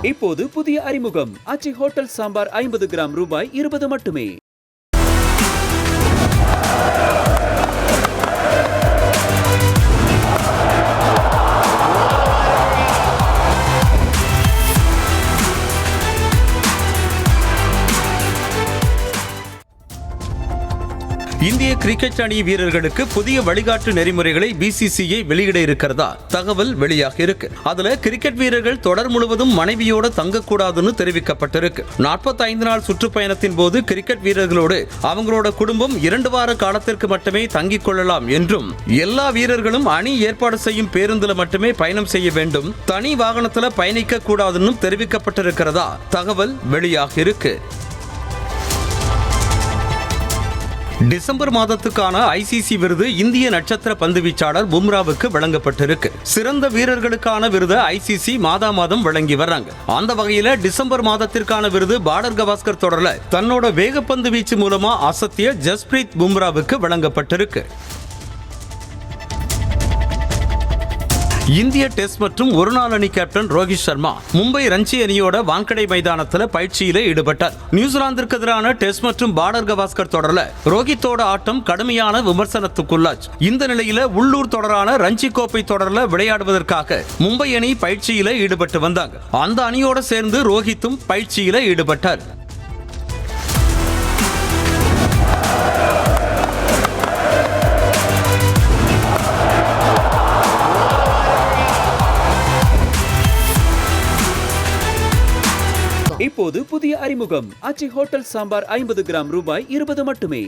இப்போது புதிய அறிமுகம் ஆச்சி ஹோட்டல் சாம்பார் 50 கிராம் ரூபாய் 20 மட்டுமே. இந்திய கிரிக்கெட் அணி வீரர்களுக்கு புதிய வழிகாட்டு நெறிமுறைகளை பிசிசிஐ வெளியிட இருக்கிறதா தகவல் வெளியாக இருக்கு. அதுல கிரிக்கெட் வீரர்கள் தொடர் முழுவதும் மனைவியோட தங்கக்கூடாதுன்னு தெரிவிக்கப்பட்டிருக்கு. 45 நாள் சுற்றுப்பயணத்தின் போது கிரிக்கெட் வீரர்களோடு அவங்களோட குடும்பம் 2 வார காலத்திற்கு மட்டுமே தங்கிக் கொள்ளலாம் என்றும், எல்லா வீரர்களும் அணி ஏற்பாடு செய்யும் பேருந்துல மட்டுமே பயணம் செய்ய வேண்டும், தனி வாகனத்துல பயணிக்க கூடாதுன்னு தெரிவிக்கப்பட்டிருக்கிறதா தகவல் வெளியாக இருக்கு. டிசம்பர் மாதத்துக்கான ஐசிசி விருது இந்திய நட்சத்திர பந்துவீச்சாளர் பும்ராவுக்கு வழங்கப்பட்டிருக்கு. சிறந்த வீரர்களுக்கான விருது ஐசிசி மாதம் வழங்கி வர்றாங்க. அந்த வகையில டிசம்பர் மாதத்திற்கான விருது பார்டர் கவாஸ்கர் தொடர்ல தன்னோட வேகப்பந்து வீச்சு மூலமா அசத்திய ஜஸ்பிரீத் பும்ராவுக்கு வழங்கப்பட்டிருக்கு. இந்திய டெஸ்ட் மற்றும் ஒருநாள் அணி கேப்டன் ரோஹித் சர்மா மும்பை ரஞ்சி அணியோட வான்கடை மைதானத்தில் பயிற்சியில ஈடுபட்டார். நியூசிலாந்திற்கு எதிரான டெஸ்ட் மற்றும் பார்டர் கவாஸ்கர் தொடர்ல ரோஹித்தோட ஆட்டம் கடுமையான விமர்சனத்துக்குள்ளாச்சு. இந்த நிலையில உள்ளூர் தொடரான ரஞ்சி கோப்பை தொடர்ல விளையாடுவதற்காக மும்பை அணி பயிற்சியில ஈடுபட்டு வந்தாங்க. அந்த அணியோட சேர்ந்து ரோஹித்தும் பயிற்சியில ஈடுபட்டார். இப்போது புதிய அறிமுகம் ஆச்சி ஹோட்டல் சாம்பார் 50 கிராம் ரூபாய் 20 மட்டுமே.